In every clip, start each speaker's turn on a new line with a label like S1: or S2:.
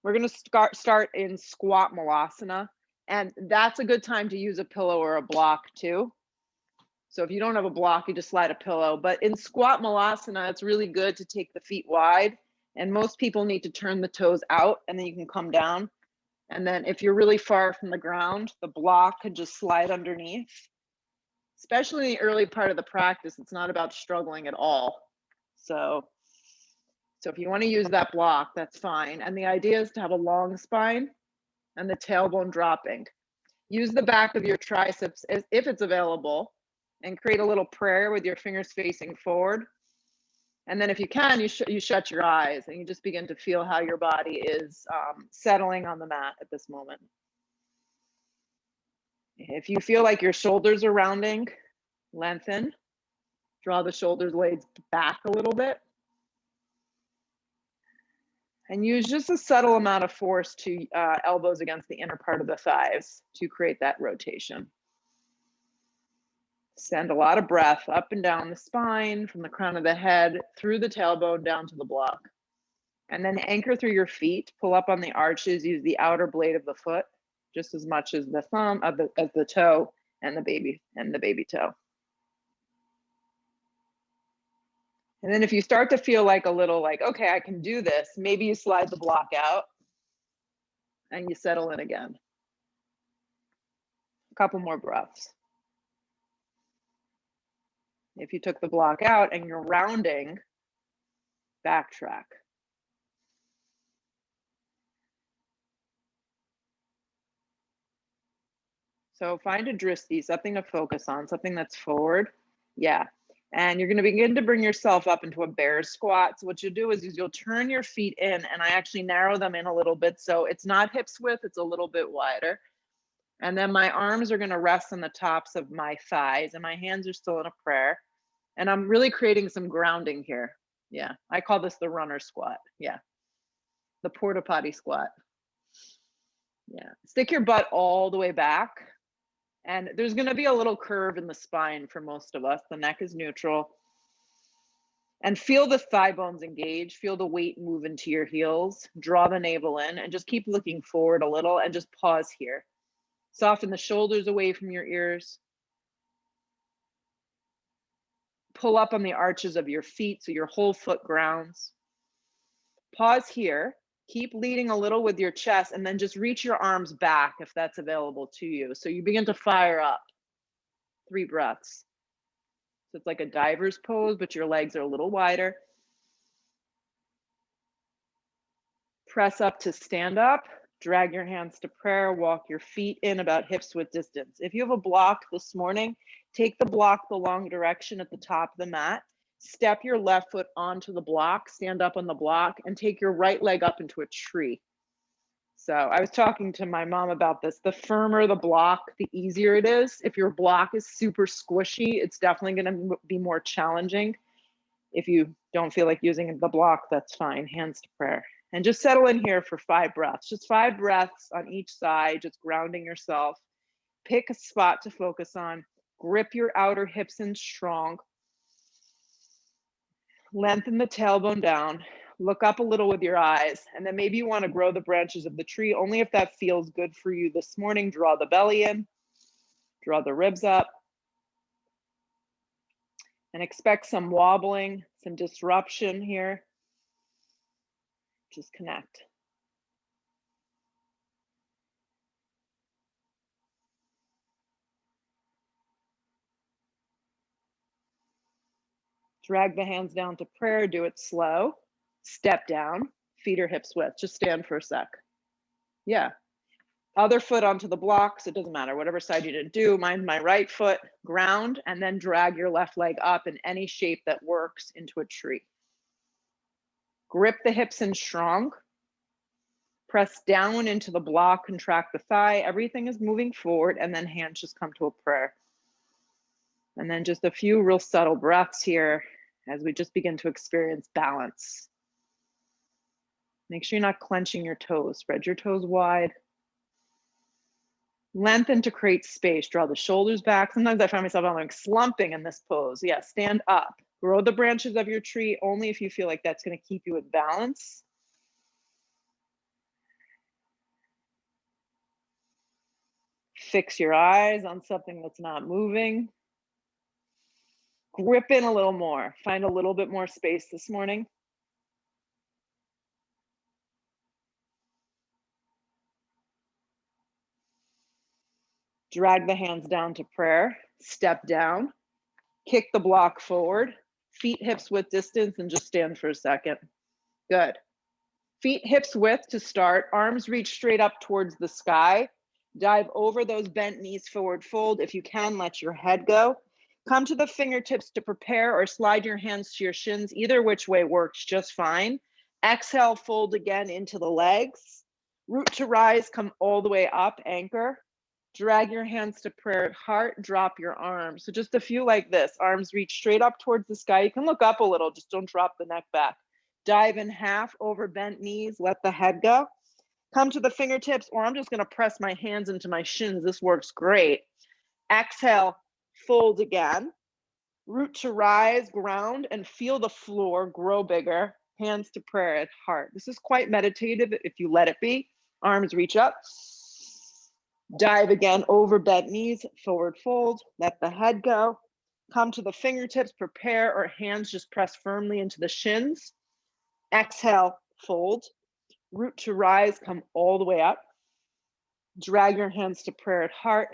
S1: We're gonna start in squat Malasana, and that's a good time to use a pillow or a block too. So if you don't have a block, you just slide a pillow. But in squat Malasana, it's really good to take the feet wide, and most people need to turn the toes out, and then you can come down. And then if you're really far from the ground, the block could just slide underneath. Especially in the early part of the practice, it's not about struggling at all. So if you want to use that block, that's fine. And the idea is to have a long spine and the tailbone dropping. Use the back of your triceps if it's available, and create a little prayer with your fingers facing forward. And then if you can, you shut your eyes and you just begin to feel how your body is settling on the mat at this moment. If you feel like your shoulders are rounding, lengthen. Draw the shoulders blades back a little bit. And use just a subtle amount of force to elbows against the inner part of the thighs to create that rotation. Send a lot of breath up and down the spine, from the crown of the head, through the tailbone, down to the block. And then anchor through your feet, pull up on the arches, use the outer blade of the foot, just as much as the thumb, as the toe, and the baby toe. And then if you start to feel like a little like, okay, I can do this, maybe you slide the block out and you settle in again. A couple more breaths. If you took the block out and you're rounding, backtrack. So find a drishti, something to focus on, something that's forward. Yeah. And you're going to begin to bring yourself up into a bear squat. So what you'll do is you'll turn your feet in, and I actually narrow them in a little bit. So it's not hips width, it's a little bit wider. And then my arms are going to rest on the tops of my thighs, and my hands are still in a prayer. And I'm really creating some grounding here. Yeah. I call this the runner squat. Yeah. The porta potty squat. Yeah. Stick your butt all the way back. And there's going to be a little curve in the spine for most of us. The neck is neutral. And feel the thigh bones engage. Feel the weight move into your heels. Draw the navel in and just keep looking forward a little and just pause here. Soften the shoulders away from your ears. Pull up on the arches of your feet so your whole foot grounds. Pause here. Keep leading a little with your chest, and then just reach your arms back if that's available to you. So you begin to fire up. 3 breaths. So it's like a diver's pose, but your legs are a little wider. Press up to stand up. Drag your hands to prayer. Walk your feet in about hips width distance. If you have a block this morning, take the block the long direction at the top of the mat. Step your left foot onto the block, stand up on the block, and take your right leg up into a tree. So I was talking to my mom about this. The firmer the block, the easier it is. If your block is super squishy, it's definitely going to be more challenging. If you don't feel like using the block, that's fine. Hands to prayer. And just settle in here for 5 breaths. Just 5 breaths on each side, just grounding yourself. Pick a spot to focus on. Grip your outer hips in strong. Lengthen the tailbone down. Look up a little with your eyes, and then maybe you want to grow the branches of the tree only if that feels good for you this morning. Draw the belly in, draw the ribs up, and expect some wobbling, some disruption here. Just connect. Drag the hands down to prayer, do it slow. Step down, feet or hips width. Just stand for a sec. Yeah. Other foot onto the blocks. It doesn't matter, whatever side you did do. Mine's my right foot, ground, and then drag your left leg up in any shape that works into a tree. Grip the hips in strong. Press down into the block, contract the thigh. Everything is moving forward, and then hands just come to a prayer. And then just a few real subtle breaths here as we just begin to experience balance. Make sure you're not clenching your toes. Spread your toes wide. Lengthen to create space. Draw the shoulders back. Sometimes I find myself I'm like slumping in this pose. Yeah, stand up. Grow the branches of your tree only if you feel like that's going to keep you in balance. Fix your eyes on something that's not moving. Grip in a little more. Find a little bit more space this morning. Drag the hands down to prayer. Step down. Kick the block forward. Feet hips width distance, and just stand for a second. Good. Feet hips width to start. Arms reach straight up towards the sky. Dive over those bent knees, forward fold. If you can, let your head go. Come to the fingertips to prepare, or slide your hands to your shins. Either which way works just fine. Exhale, fold again into the legs. Root to rise, come all the way up, anchor. Drag your hands to prayer heart, drop your arms. So just a few like this. Arms reach straight up towards the sky. You can look up a little, just don't drop the neck back. Dive in half over bent knees, let the head go. Come to the fingertips, or I'm just gonna press my hands into my shins. This works great. Exhale, fold again. Root to rise, ground, and feel the floor grow bigger. Hands to prayer at heart. This is quite meditative if you let it be. Arms reach up. Dive again over bent knees, forward fold, let the head go. Come to the fingertips, prepare, or hands just press firmly into the shins. Exhale, fold. Root to rise, come all the way up. Drag your hands to prayer at heart,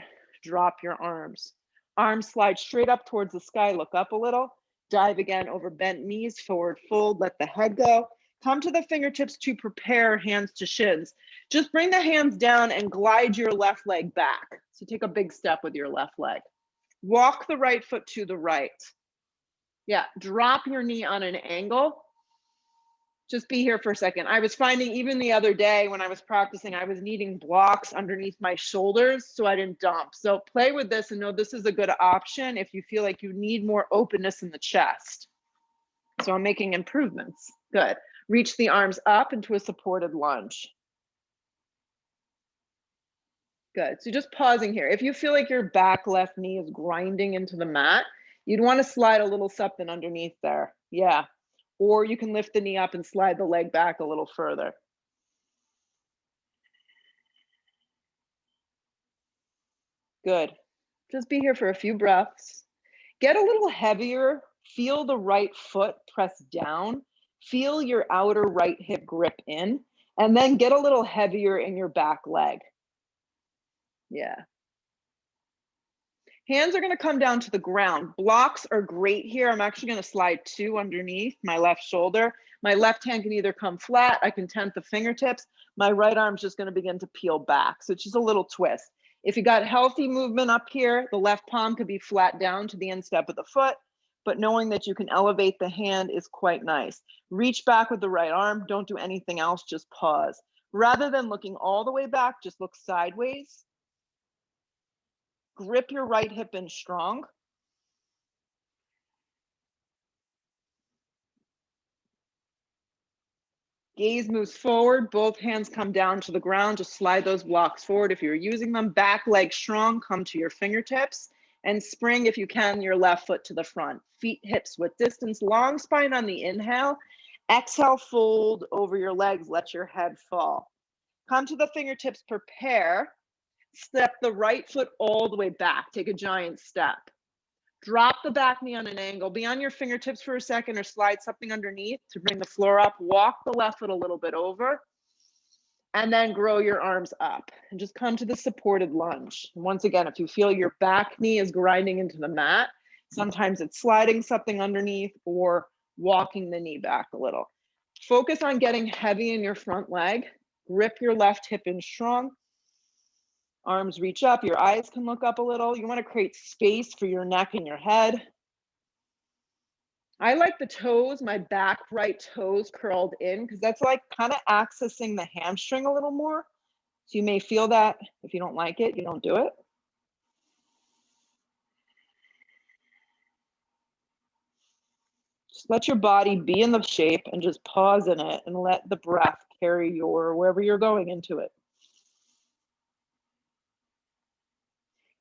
S1: drop your arms. Arms slide straight up towards the sky, look up a little. Dive again over bent knees, forward fold, let the head go. Come to the fingertips to prepare, hands to shins. Just bring the hands down and glide your left leg back. So take a big step with your left leg. Walk the right foot to the right. Yeah, drop your knee on an angle. Just be here for a second. I was finding even the other day when I was practicing, I was needing blocks underneath my shoulders so I didn't dump. So play with this and know this is a good option if you feel like you need more openness in the chest. So I'm making improvements. Good. Reach the arms up into a supported lunge. Good. So just pausing here. If you feel like your back left knee is grinding into the mat, you'd want to slide a little something underneath there. Yeah. Or you can lift the knee up and slide the leg back a little further. Good. Just be here for a few breaths. Get a little heavier. Feel the right foot press down. Feel your outer right hip grip in. And then get a little heavier in your back leg. Yeah. Hands are going to come down to the ground. Blocks are great here. I'm actually going to slide 2 underneath my left shoulder. My left hand can either come flat. I can tent the fingertips. My right arm's just going to begin to peel back. So it's just a little twist. If you got healthy movement up here, the left palm could be flat down to the instep of the foot, but knowing that you can elevate the hand is quite nice. Reach back with the right arm. Don't do anything else. Just pause. Rather than looking all the way back, just look sideways. Grip your right hip in strong. Gaze moves forward, both hands come down to the ground. Just slide those blocks forward if you're using them. Back leg strong, come to your fingertips. And spring, if you can, your left foot to the front. Feet hips width distance, long spine on the inhale. Exhale, fold over your legs, let your head fall. Come to the fingertips, prepare. Step the right foot all the way back. Take a giant step. Drop the back knee on an angle. Be on your fingertips for a second or slide something underneath to bring the floor up. Walk the left foot a little bit over. And then grow your arms up. And just come to the supported lunge. Once again, if you feel your back knee is grinding into the mat, sometimes it's sliding something underneath or walking the knee back a little. Focus on getting heavy in your front leg. Grip your left hip in strong. Arms reach up, your eyes can look up a little. You want to create space for your neck and your head. I like the toes, my back right toes curled in because that's like kind of accessing the hamstring a little more. So you may feel that. If you don't like it, you don't do it. Just let your body be in the shape and just pause in it and let the breath carry your wherever you're going into it.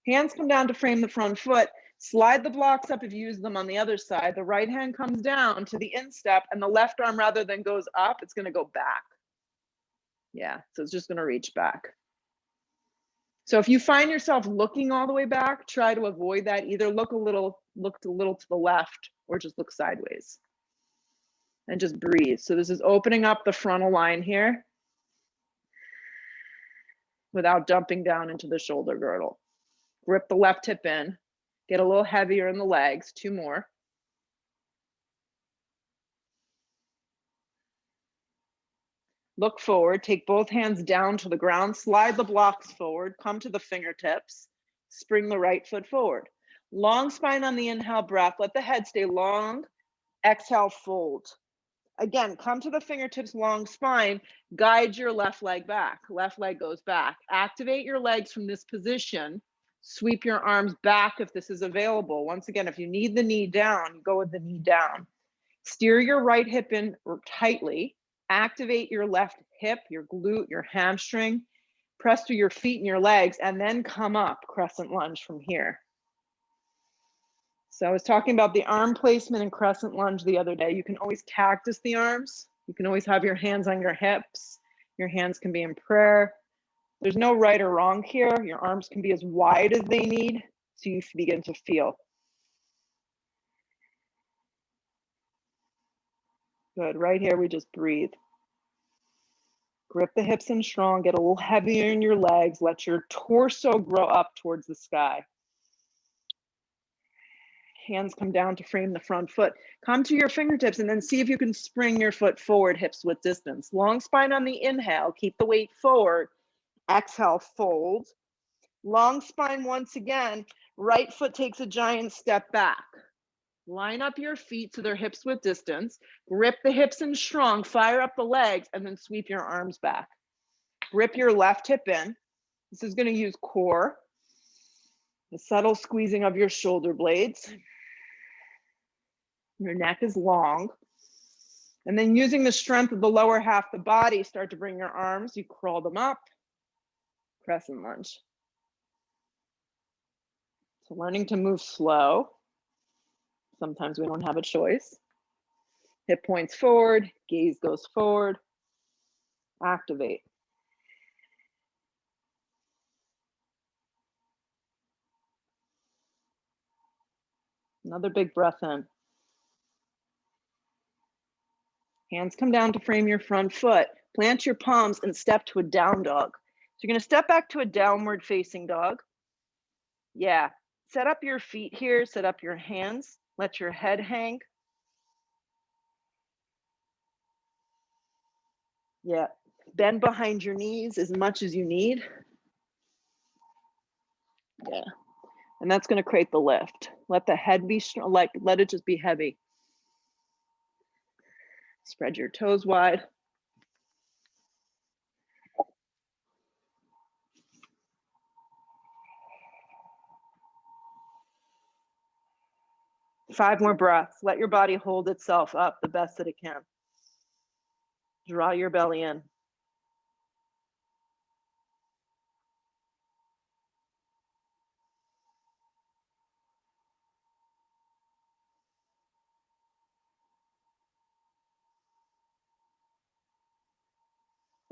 S1: Hands come down to frame the front foot. Slide the blocks up if you use them on the other side. The right hand comes down to the instep and the left arm, rather than goes up, it's going to go back. Yeah, so it's just going to reach back. So if you find yourself looking all the way back, try to avoid that. Either look a little to the left or just look sideways and just breathe. So this is opening up the frontal line here without dumping down into the shoulder girdle. Grip the left hip in, get a little heavier in the legs, 2 more. Look forward, take both hands down to the ground, slide the blocks forward, come to the fingertips, spring the right foot forward. Long spine on the inhale breath, let the head stay long, exhale, fold. Again, come to the fingertips, long spine, guide your left leg back. Left leg goes back. Activate your legs from this position. Sweep your arms back if this is available. Once again, if you need the knee down, go with the knee down. Steer your right hip in tightly. Activate your left hip, your glute, your hamstring. Press through your feet and your legs, and then come up, crescent lunge from here. So I was talking about the arm placement in crescent lunge the other day. You can always cactus the arms. You can always have your hands on your hips. Your hands can be in prayer. There's no right or wrong here. Your arms can be as wide as they need, so you begin to feel. Good, right here we just breathe. Grip the hips in strong, get a little heavier in your legs, let your torso grow up towards the sky. Hands come down to frame the front foot. Come to your fingertips and then see if you can spring your foot forward, hips width distance. Long spine on the inhale, keep the weight forward. Exhale, fold. Long spine once again, right foot takes a giant step back. Line up your feet so they're hips width distance. Grip the hips in strong, fire up the legs, and then sweep your arms back. Grip your left hip in. This is going to use core. The subtle squeezing of your shoulder blades. Your neck is long. And then using the strength of the lower half of the body, start to bring your arms, you crawl them up. Crescent lunge. So learning to move slow. Sometimes we don't have a choice. Hip points forward, gaze goes forward. Activate. Another big breath in. Hands come down to frame your front foot. Plant your palms and step to a down dog. So you're going to step back to a downward facing dog. Yeah. Set up your feet here. Set up your hands. Let your head hang. Yeah. Bend behind your knees as much as you need. Yeah. And that's going to create the lift. Let the head be strong. Let it just be heavy. Spread your toes wide. Five more breaths. Let your body hold itself up the best that it can. Draw your belly in.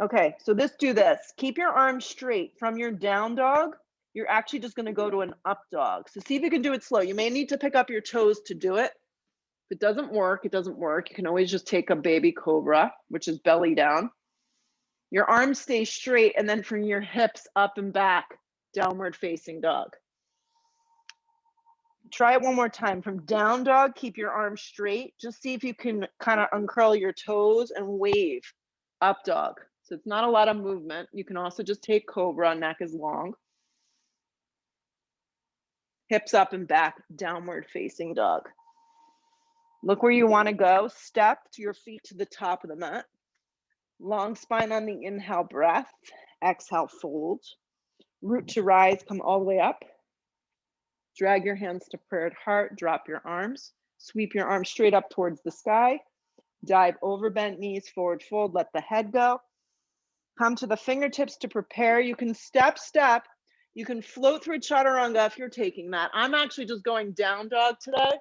S1: Okay, so do this. Keep your arms straight. From your down dog, you're actually just going to go to an up dog. So see if you can do it slow. You may need to pick up your toes to do it. If it doesn't work, it doesn't work. You can always just take a baby cobra, which is belly down. Your arms stay straight, and then from your hips up and back, downward facing dog. Try it one more time. From down dog, keep your arms straight. Just see if you can kind of uncurl your toes and wave. Up dog. So it's not a lot of movement. You can also just take cobra, neck is long. Hips up and back, downward facing dog. Look where you want to go. Step to your feet to the top of the mat. Long spine on the inhale breath. Exhale, fold. Root to rise, come all the way up. Drag your hands to prayer at heart. Drop your arms. Sweep your arms straight up towards the sky. Dive over bent knees, forward fold. Let the head go. Come to the fingertips to prepare. You can step. You can float through chaturanga if you're taking that. I'm actually just going down dog today.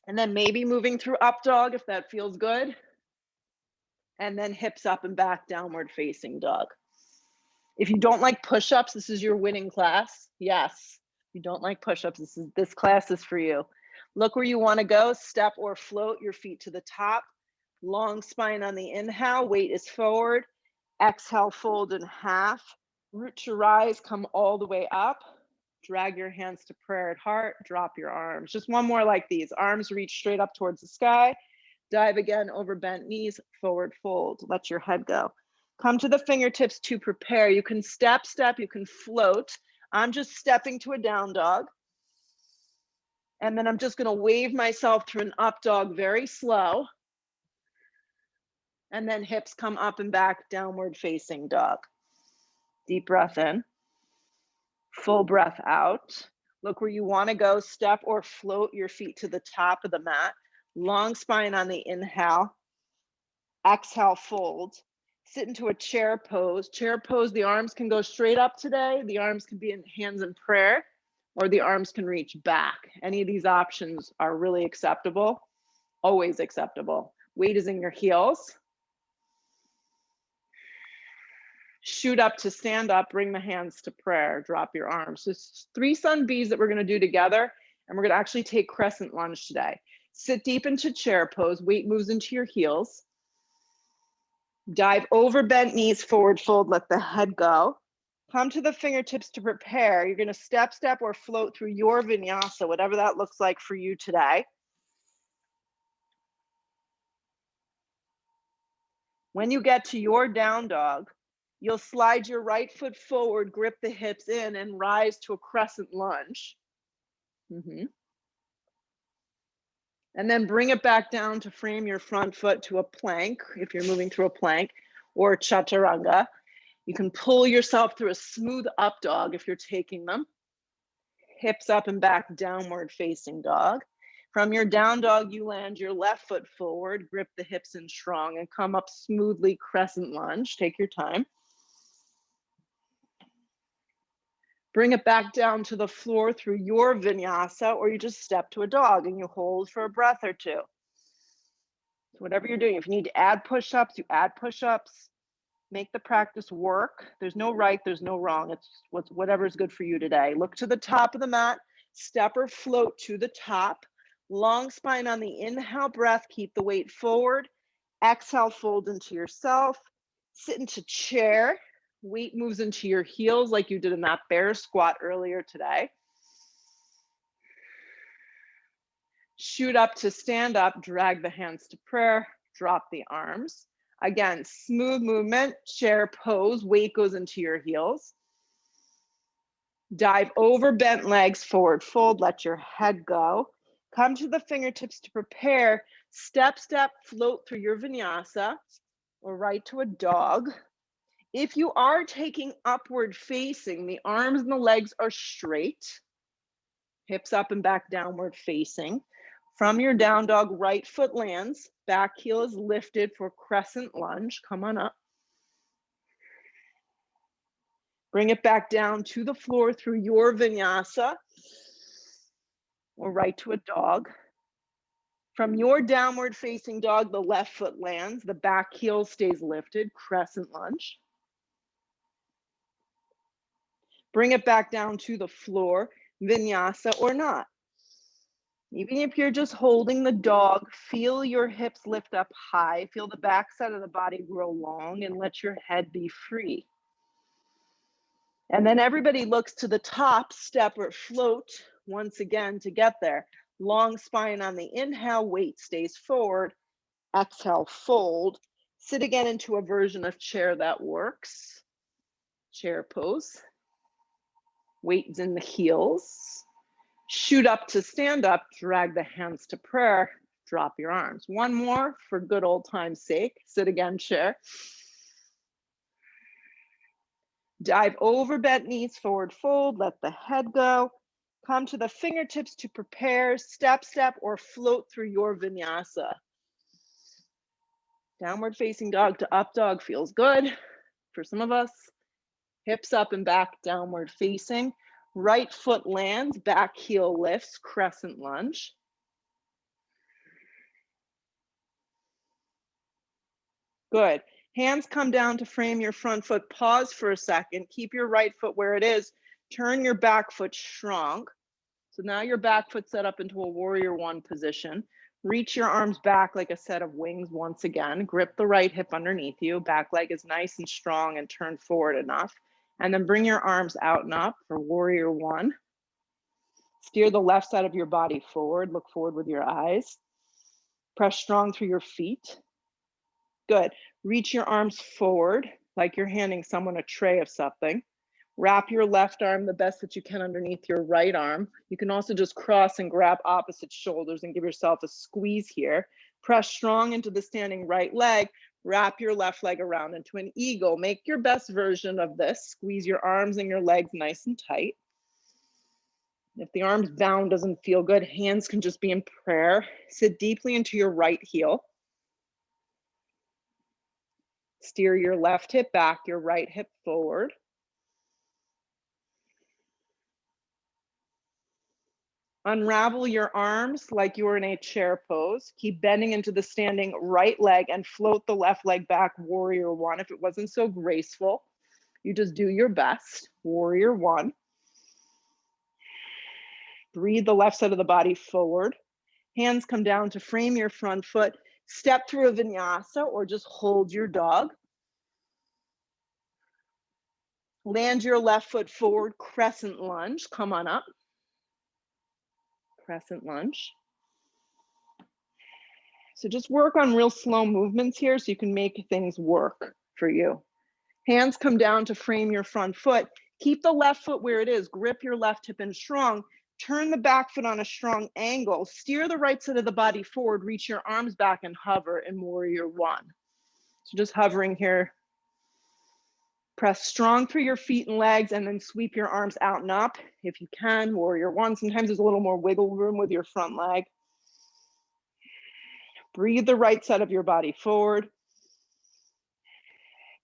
S1: And then maybe moving through up dog if that feels good. And then hips up and back, downward facing dog. If you don't like push-ups, this is your winning class. Yes. If you don't like push-ups, this class is for you. Look where you want to go. Step or float your feet to the top. Long spine on the inhale. Weight is forward. Exhale, fold in half. Root to rise. Come all the way up. Drag your hands to prayer at heart. Drop your arms. Just one more like these. Arms reach straight up towards the sky. Dive again over bent knees. Forward fold. Let your head go. Come to the fingertips to prepare. You can step, you can float. I'm just stepping to a down dog. And then I'm just going to wave myself through an up dog very slow. And then hips come up and back, downward facing dog. Deep breath in. Full breath out. Look where you want to go. Step or float your feet to the top of the mat. Long spine on the inhale. Exhale, fold. Sit into a chair pose. Chair pose, the arms can go straight up today. The arms can be in hands in prayer, or the arms can reach back. Any of these options are really acceptable, always acceptable. Weight is in your heels. Shoot up to stand up, bring the hands to prayer, drop your arms. So it's 3 sun Bs that we're gonna do together, and we're gonna actually take crescent lunge today. Sit deep into chair pose, weight moves into your heels. Dive over bent knees, forward fold, let the head go. Come to the fingertips to prepare. You're gonna step or float through your vinyasa, whatever that looks like for you today. When you get to your down dog, you'll slide your right foot forward, grip the hips in, and rise to a crescent lunge. And then bring it back down to frame your front foot to a plank, if you're moving through a plank, or chaturanga. You can pull yourself through a smooth up dog if you're taking them. Hips up and back, downward facing dog. From your down dog, you land your left foot forward, grip the hips in strong, and come up smoothly, crescent lunge. Take your time. Bring it back down to the floor through your vinyasa, or you just step to a dog and you hold for a breath or two. So whatever you're doing, if you need to add push-ups, you add push-ups. Make the practice work. There's no right, there's no wrong. It's whatever is good for you today. Look to the top of the mat, step or float to the top. Long spine on the inhale breath, keep the weight forward. Exhale, fold into yourself. Sit into chair. Weight moves into your heels like you did in that bear squat earlier today. Shoot up to stand up, drag the hands to prayer, drop the arms. Again, smooth movement, chair pose, weight goes into your heels. Dive over bent legs, forward fold, let your head go. Come to the fingertips to prepare. Step, float through your vinyasa, or right to a dog. If you are taking upward facing, the arms and the legs are straight. Hips up and back, downward facing. From your down dog, right foot lands, back heel is lifted for crescent lunge. Come on up. Bring it back down to the floor through your vinyasa, or right to a dog. From your downward facing dog, the left foot lands, the back heel stays lifted, crescent lunge. Bring it back down to the floor, vinyasa or not. Even if you're just holding the dog, feel your hips lift up high, feel the back side of the body grow long, and let your head be free. And then everybody looks to the top, step or float once again to get there. Long spine on the inhale, weight stays forward. Exhale, fold. Sit again into a version of chair that works. Chair pose. Weight in the heels. Shoot up to stand up, drag the hands to prayer, drop your arms. One more for good old time's sake. Sit again, chair. Dive over bent knees, forward fold, let the head go. Come to the fingertips to prepare, step, or float through your vinyasa. Downward facing dog to up dog feels good for some of us. Hips up and back, downward facing. Right foot lands, back heel lifts, crescent lunge. Good. Hands come down to frame your front foot. Pause for a second. Keep your right foot where it is. Turn your back foot shrunk. So now your back foot set up into a warrior one position. Reach your arms back like a set of wings once again. Grip the right hip underneath you. Back leg is nice and strong and turn forward enough. And then bring your arms out and up for warrior one. Steer the left side of your body forward. Look forward with your eyes. Press strong through your feet. Good. Reach your arms forward like you're handing someone a tray of something. Wrap your left arm the best that you can underneath your right arm. You can also just cross and grab opposite shoulders and give yourself a squeeze here. Press strong into the standing right leg. Wrap your left leg around into an eagle. Make your best version of this. Squeeze your arms and your legs nice and tight. If the arms bound doesn't feel good, hands can just be in prayer. Sit deeply into your right heel. Steer your left hip back, your right hip forward. Unravel your arms like you're in a chair pose. Keep bending into the standing right leg and float the left leg back, warrior one. If it wasn't so graceful, you just do your best, warrior one. Breathe the left side of the body forward. Hands come down to frame your front foot. Step through a vinyasa or just hold your dog. Land your left foot forward, crescent lunge. Come on up. Crescent lunge. So just work on real slow movements here so you can make things work for you. Hands come down to frame your front foot. Keep the left foot where it is. Grip your left hip in strong. Turn the back foot on a strong angle. Steer the right side of the body forward. Reach your arms back and hover in warrior one. So just hovering here. Press strong through your feet and legs and then sweep your arms out and up if you can. Warrior one. Sometimes there's a little more wiggle room with your front leg. Breathe the right side of your body forward.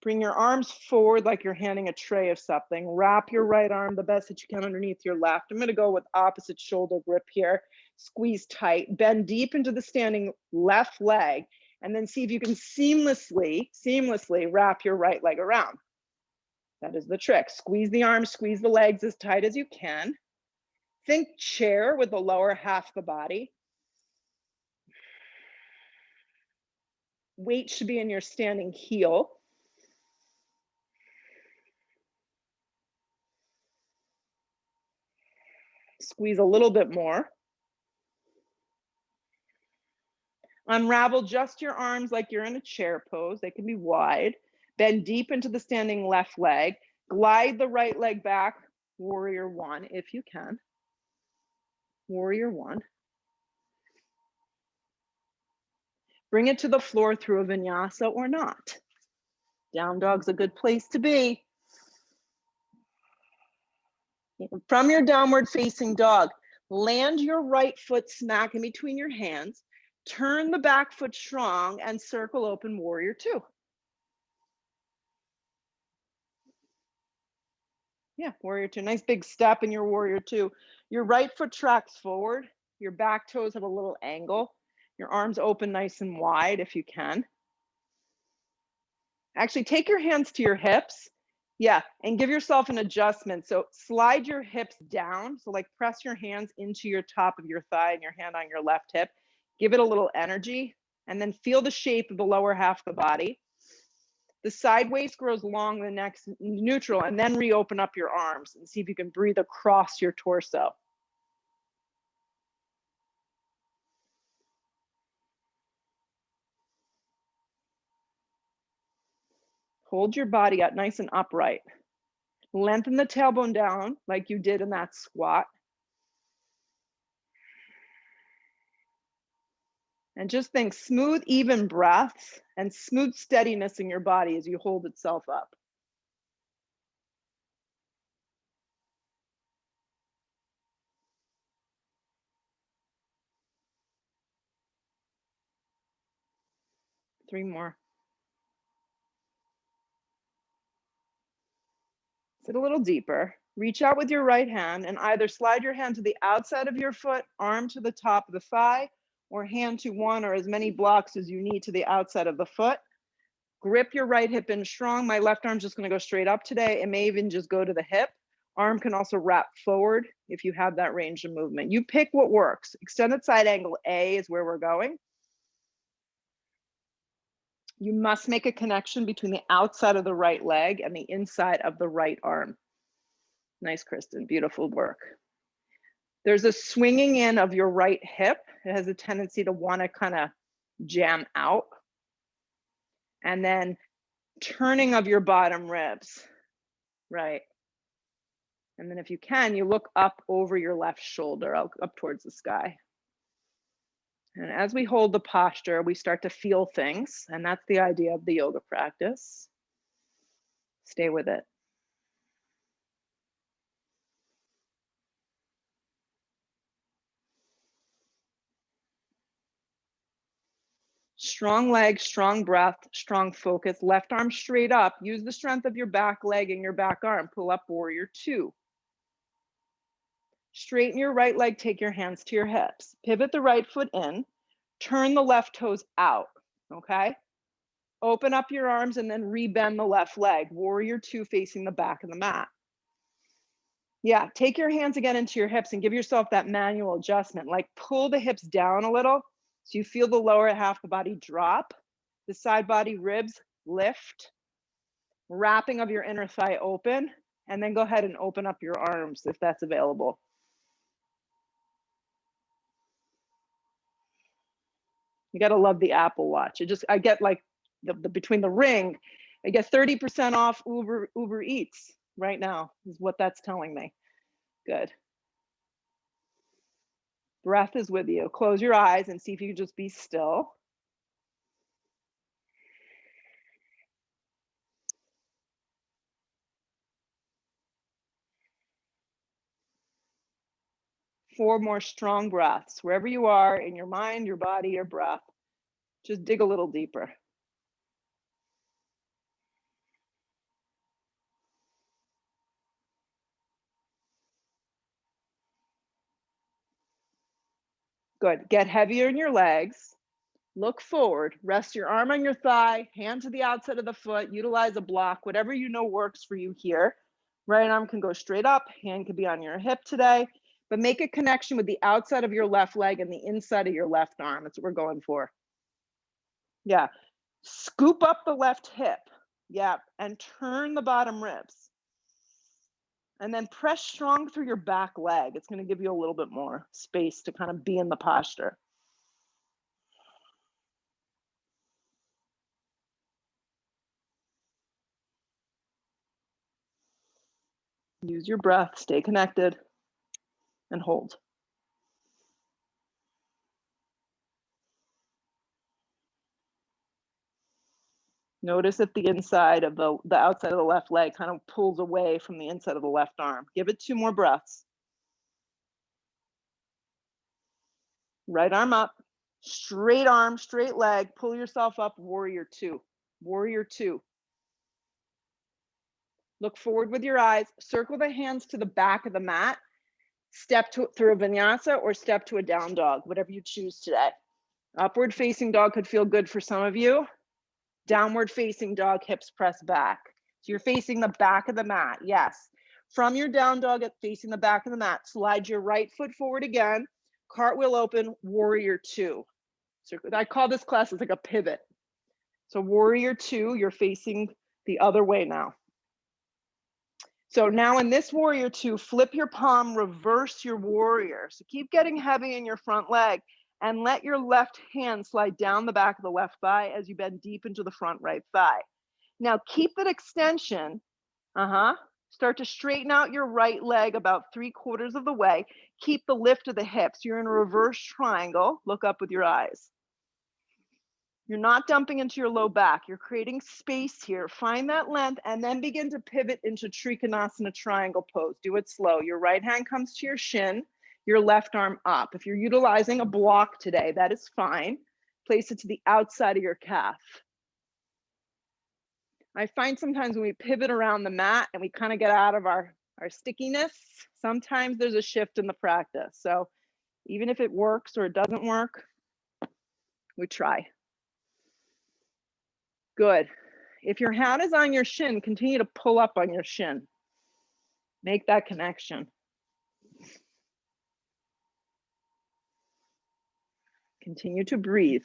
S1: Bring your arms forward like you're handing a tray of something. Wrap your right arm the best that you can underneath your left. I'm going to go with opposite shoulder grip here. Squeeze tight. Bend deep into the standing left leg. And then see if you can seamlessly wrap your right leg around. That is the trick. Squeeze the arms, squeeze the legs as tight as you can. Think chair with the lower half of the body. Weight should be in your standing heel. Squeeze a little bit more. Unravel just your arms like you're in a chair pose. They can be wide. Bend deep into the standing left leg. Glide the right leg back. Warrior one, if you can. Warrior one. Bring it to the floor through a vinyasa or not. Down dog's a good place to be. From your downward facing dog, land your right foot smack in between your hands. Turn the back foot strong and circle open warrior two. Yeah, warrior two. Nice big step in your warrior two. Your right foot tracks forward. Your back toes have a little angle. Your arms open nice and wide if you can. Actually, take your hands to your hips. Yeah, and give yourself an adjustment. So slide your hips down. So like press your hands into your top of your thigh and your hand on your left hip. Give it a little energy and then feel the shape of the lower half of the body. The side waist grows long, the neck's neutral, and then reopen up your arms and see if you can breathe across your torso. Hold your body up nice and upright. Lengthen the tailbone down like you did in that squat. And just think smooth, even breaths and smooth steadiness in your body as you hold itself up. Three more. Sit a little deeper. Reach out with your right hand and either slide your hand to the outside of your foot, arm to the top of the thigh, or hand to one or as many blocks as you need to the outside of the foot. Grip your right hip in strong. My left arm's just gonna go straight up today. It may even just go to the hip. Arm can also wrap forward if you have that range of movement. You pick what works. Extended side angle A is where we're going. You must make a connection between the outside of the right leg and the inside of the right arm. Nice, Kristen, beautiful work. There's a swinging in of your right hip. It has a tendency to wanna kind of jam out. And then turning of your bottom ribs, right? And then if you can, you look up over your left shoulder, up towards the sky. And as we hold the posture, we start to feel things. And that's the idea of the yoga practice. Stay with it. Strong legs, strong breath, strong focus. Left arm straight up. Use the strength of your back leg and your back arm. Pull up warrior two. Straighten your right leg, take your hands to your hips. Pivot the right foot in. Turn the left toes out, okay? Open up your arms and then rebend the left leg. Warrior two facing the back of the mat. Yeah, take your hands again into your hips and give yourself that manual adjustment. Like pull the hips down a little so you feel the lower half of the body drop. The side body ribs lift. Wrapping of your inner thigh open. And then go ahead and open up your arms if that's available. You gotta love the Apple Watch. I get like the between the ring, I get 30% off Uber Eats right now is what that's telling me. Good. Breath is with you. Close your eyes and see if you can just be still. Four more strong breaths. Wherever you are in your mind, your body, your breath, just dig a little deeper. Good. Get heavier in your legs. Look forward. Rest your arm on your thigh, hand to the outside of the foot. Utilize a block, whatever you know works for you here. Right arm can go straight up, hand could be on your hip today, but make a connection with the outside of your left leg and the inside of your left arm. That's what we're going for. Yeah. Scoop up the left hip. Yeah. And turn the bottom ribs. And then press strong through your back leg. It's going to give you a little bit more space to kind of be in the posture. Use your breath, stay connected, and hold. Notice if the inside of the outside of the left leg kind of pulls away from the inside of the left arm. Give it 2 more breaths. Right arm up, straight arm, straight leg, pull yourself up, warrior two. Warrior two. Look forward with your eyes, circle the hands to the back of the mat, step through a vinyasa or step to a down dog, whatever you choose today. Upward facing dog could feel good for some of you. Downward facing dog, hips press back. So you're facing the back of the mat, yes. From your down dog at facing the back of the mat, slide your right foot forward again, cartwheel open, warrior two. So I call this class, it's like a pivot. So warrior two, you're facing the other way now. So now in this warrior two, flip your palm, reverse your warrior. So keep getting heavy in your front leg and let your left hand slide down the back of the left thigh as you bend deep into the front right thigh. Now keep that extension. Start to straighten out your right leg about 3/4 of the way. Keep the lift of the hips. You're in a reverse triangle. Look up with your eyes. You're not dumping into your low back. You're creating space here. Find that length and then begin to pivot into Trikonasana triangle pose. Do it slow. Your right hand comes to your shin, your left arm up. If you're utilizing a block today, that is fine. Place it to the outside of your calf. I find sometimes when we pivot around the mat and we kind of get out of our stickiness, sometimes there's a shift in the practice. So even if it works or it doesn't work, we try. Good. If your hand is on your shin, continue to pull up on your shin. Make that connection. Continue to breathe.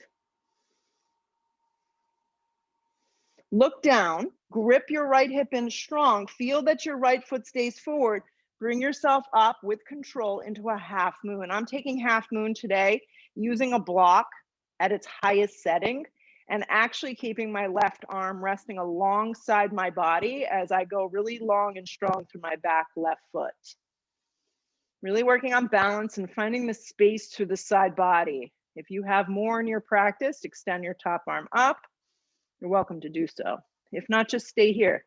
S1: Look down, grip your right hip in strong. Feel that your right foot stays forward. Bring yourself up with control into a half moon. I'm taking half moon today using a block at its highest setting and actually keeping my left arm resting alongside my body as I go really long and strong through my back left foot. Really working on balance and finding the space through the side body. If you have more in your practice, extend your top arm up. You're welcome to do so. If not, just stay here.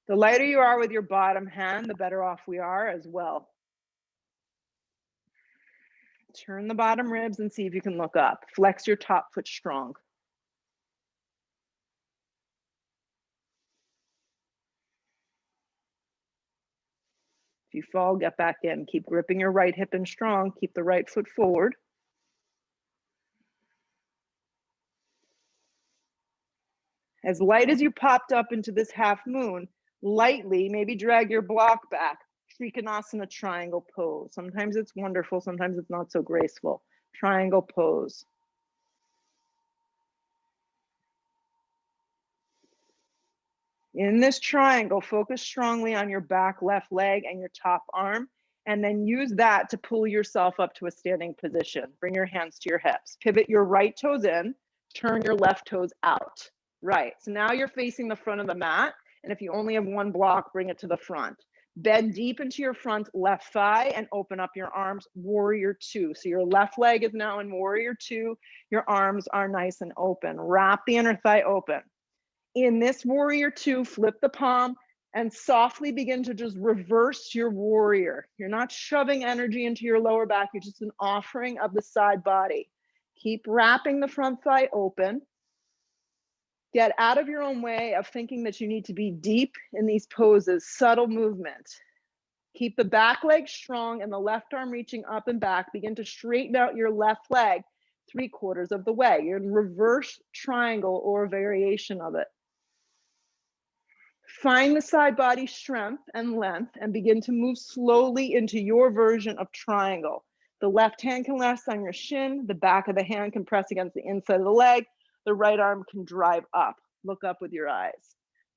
S1: The lighter you are with your bottom hand, the better off we are as well. Turn the bottom ribs and see if you can look up. Flex your top foot strong. If you fall, get back in. Keep gripping your right hip in strong. Keep the right foot forward. As light as you popped up into this half moon, lightly, maybe drag your block back. Trikonasana triangle pose. Sometimes it's wonderful, sometimes it's not so graceful. Triangle pose. In this triangle, focus strongly on your back left leg and your top arm, and then use that to pull yourself up to a standing position. Bring your hands to your hips. Pivot your right toes in, turn your left toes out. Right, so now you're facing the front of the mat, and if you only have one block, bring it to the front. Bend deep into your front left thigh and open up your arms, warrior two. So your left leg is now in warrior two, your arms are nice and open. Wrap the inner thigh open. In this warrior two, flip the palm and softly begin to just reverse your warrior. You're not shoving energy into your lower back, you're just an offering of the side body. Keep wrapping the front thigh open. Get out of your own way of thinking that you need to be deep in these poses, subtle movement. Keep the back leg strong and the left arm reaching up and back. Begin to straighten out your left leg 3/4 of the way. You're in reverse triangle or a variation of it. Find the side body strength and length and begin to move slowly into your version of triangle. The left hand can rest on your shin. The back of the hand can press against the inside of the leg. The right arm can drive up. Look up with your eyes.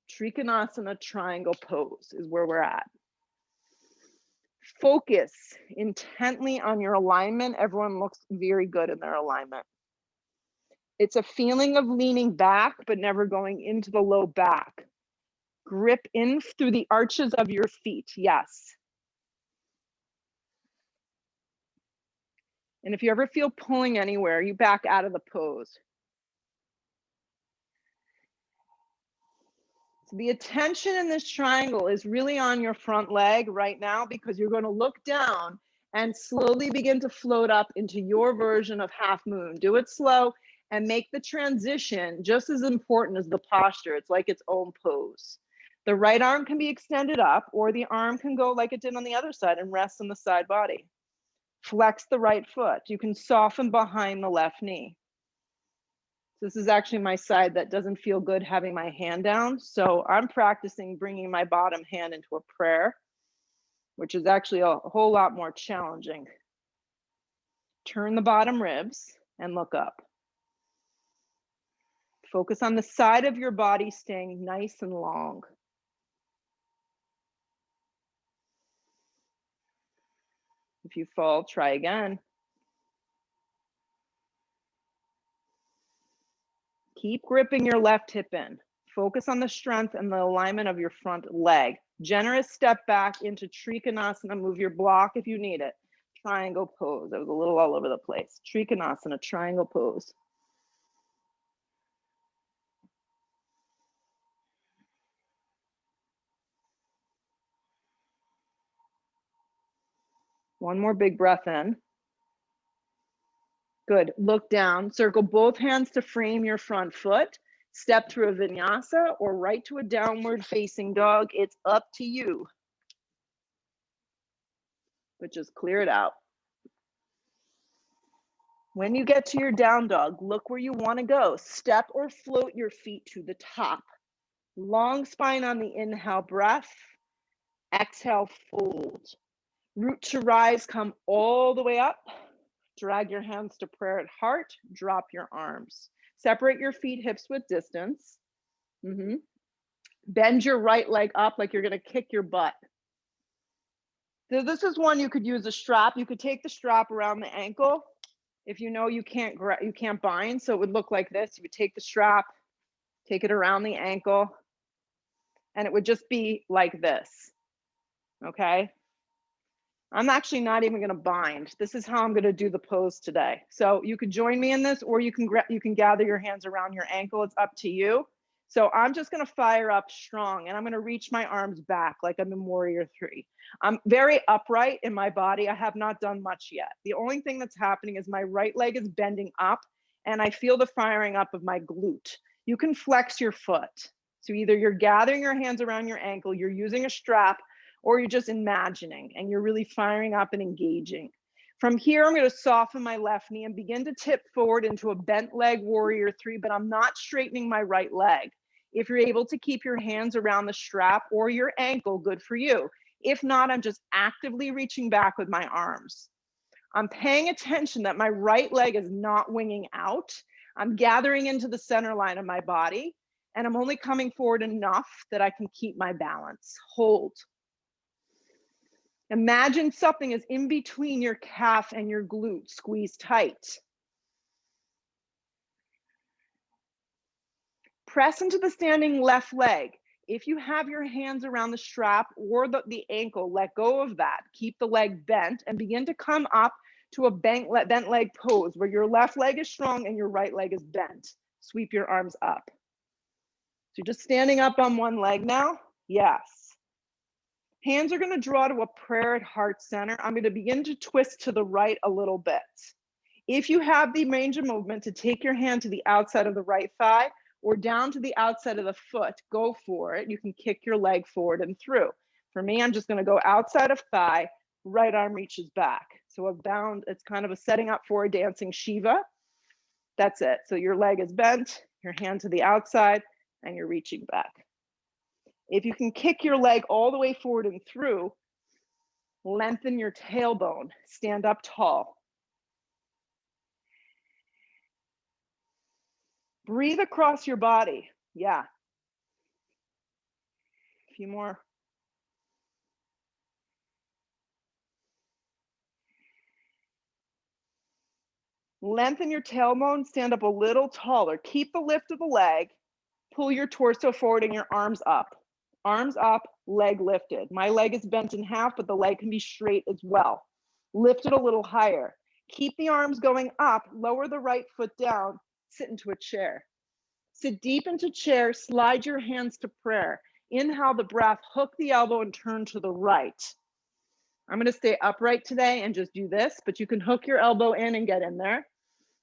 S1: Trikonasana triangle pose is where we're at. Focus intently on your alignment. Everyone looks very good in their alignment. It's a feeling of leaning back, but never going into the low back. Grip in through the arches of your feet, yes. And if you ever feel pulling anywhere, you back out of the pose. So the attention in this triangle is really on your front leg right now because you're going to look down and slowly begin to float up into your version of half moon. Do it slow and make the transition just as important as the posture. It's like its own pose. The right arm can be extended up or the arm can go like it did on the other side and rest on the side body. Flex the right foot. You can soften behind the left knee. This is actually my side that doesn't feel good having my hand down. So I'm practicing bringing my bottom hand into a prayer, which is actually a whole lot more challenging. Turn the bottom ribs and look up. Focus on the side of your body staying nice and long. If you fall, try again. Keep gripping your left hip in. Focus on the strength and the alignment of your front leg. Generous step back into Trikonasana. Move your block if you need it. Triangle pose. That was a little all over the place. Trikonasana, triangle pose. One more big breath in. Good. Look down. Circle both hands to frame your front foot. Step through a vinyasa or right to a downward facing dog. It's up to you. But just clear it out. When you get to your down dog, look where you want to go. Step or float your feet to the top. Long spine on the inhale breath. Exhale, fold. Root to rise, come all the way up. Drag your hands to prayer at heart. Drop your arms. Separate your feet, hips width distance. Bend your right leg up like you're going to kick your butt. So this is one you could use a strap. You could take the strap around the ankle. If you know you can't bind, so it would look like this. You would take the strap, take it around the ankle, and it would just be like this. Okay? I'm actually not even going to bind. This is how I'm going to do the pose today. So you could join me in this, or you can gather your hands around your ankle. It's up to you. So I'm just going to fire up strong, and I'm going to reach my arms back like I'm in Warrior 3. I'm very upright in my body. I have not done much yet. The only thing that's happening is my right leg is bending up, and I feel the firing up of my glute. You can flex your foot. So either you're gathering your hands around your ankle, you're using a strap, or you're just imagining, and you're really firing up and engaging. From here, I'm going to soften my left knee and begin to tip forward into a bent leg Warrior 3, but I'm not straightening my right leg. If you're able to keep your hands around the strap or your ankle, good for you. If not, I'm just actively reaching back with my arms. I'm paying attention that my right leg is not winging out. I'm gathering into the center line of my body, and I'm only coming forward enough that I can keep my balance. Hold. Imagine something is in between your calf and your glute. Squeeze tight. Press into the standing left leg. If you have your hands around the strap or the ankle, let go of that. Keep the leg bent and begin to come up to a bent leg pose where your left leg is strong and your right leg is bent. Sweep your arms up. So you're just standing up on one leg now. Yes. Hands are going to draw to a prayer at heart center. I'm going to begin to twist to the right a little bit. If you have the range of movement to take your hand to the outside of the right thigh or down to the outside of the foot, go for it. You can kick your leg forward and through. For me, I'm just going to go outside of thigh, right arm reaches back. So a bound, it's kind of a setting up for a dancing Shiva. That's it. So your leg is bent, your hand to the outside, and you're reaching back. If you can kick your leg all the way forward and through, lengthen your tailbone, stand up tall. Breathe across your body. Yeah. A few more. Lengthen your tailbone, stand up a little taller. Keep the lift of the leg. Pull your torso forward and your arms up. Arms up, leg lifted. My leg is bent in half, but the leg can be straight as well. Lift it a little higher. Keep the arms going up, lower the right foot down, sit into a chair. Sit deep into chair, slide your hands to prayer. Inhale the breath, hook the elbow and turn to the right. I'm going to stay upright today and just do this, but you can hook your elbow in and get in there.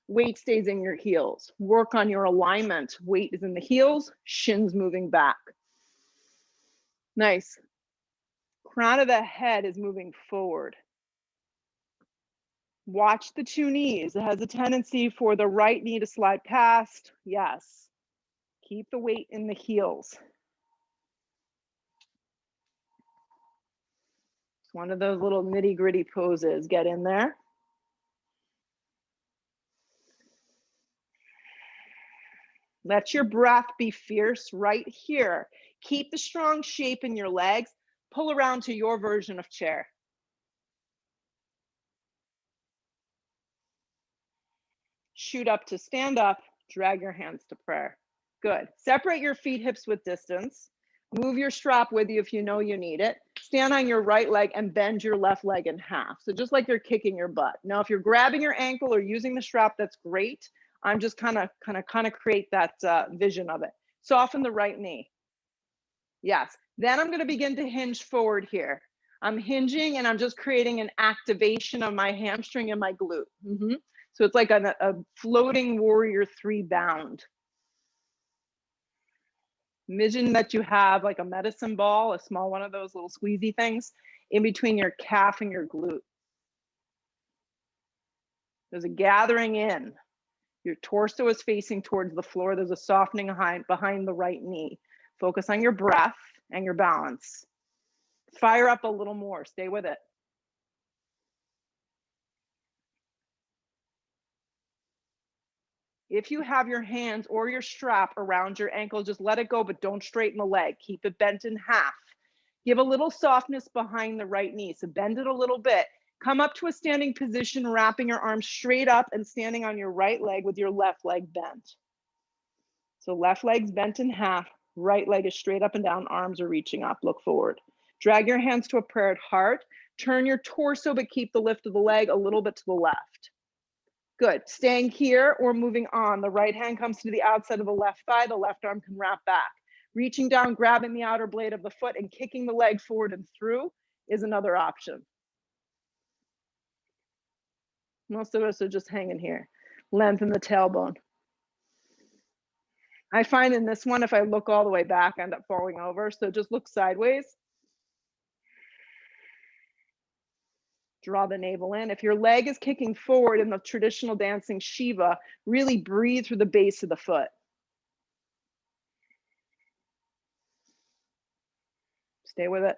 S1: Weight stays in your heels. Work on your alignment. Weight is in the heels, shins moving back. Nice. Crown of the head is moving forward. Watch the two knees. It has a tendency for the right knee to slide past. Yes. Keep the weight in the heels. It's one of those little nitty-gritty poses. Get in there. Let your breath be fierce right here. Keep the strong shape in your legs. Pull around to your version of chair. Shoot up to stand up. Drag your hands to prayer. Good. Separate your feet hips width distance. Move your strap with you if you know you need it. Stand on your right leg and bend your left leg in half. So just like you're kicking your butt. Now, if you're grabbing your ankle or using the strap, that's great. I'm just kind of create that vision of it. Soften the right knee. Yes. Then I'm going to begin to hinge forward here. I'm hinging and I'm just creating an activation of my hamstring and my glute. So it's like a floating Warrior 3 bound. Imagine that you have like a medicine ball, a small one of those little squeezy things in between your calf and your glute. There's a gathering in. Your torso is facing towards the floor. There's a softening behind the right knee. Focus on your breath and your balance. Fire up a little more. Stay with it. If you have your hands or your strap around your ankle, just let it go, but don't straighten the leg. Keep it bent in half. Give a little softness behind the right knee. So bend it a little bit. Come up to a standing position, wrapping your arms straight up and standing on your right leg with your left leg bent. So left leg's bent in half, right leg is straight up and down, arms are reaching up, look forward. Drag your hands to a prayer at heart. Turn your torso, but keep the lift of the leg a little bit to the left. Good, staying here or moving on. The right hand comes to the outside of the left thigh, the left arm can wrap back. Reaching down, grabbing the outer blade of the foot and kicking the leg forward and through is another option. Most of us are just hanging here. Lengthen the tailbone. I find in this one, if I look all the way back, I end up falling over. So just look sideways. Draw the navel in. If your leg is kicking forward in the traditional dancing Shiva, really breathe through the base of the foot. Stay with it.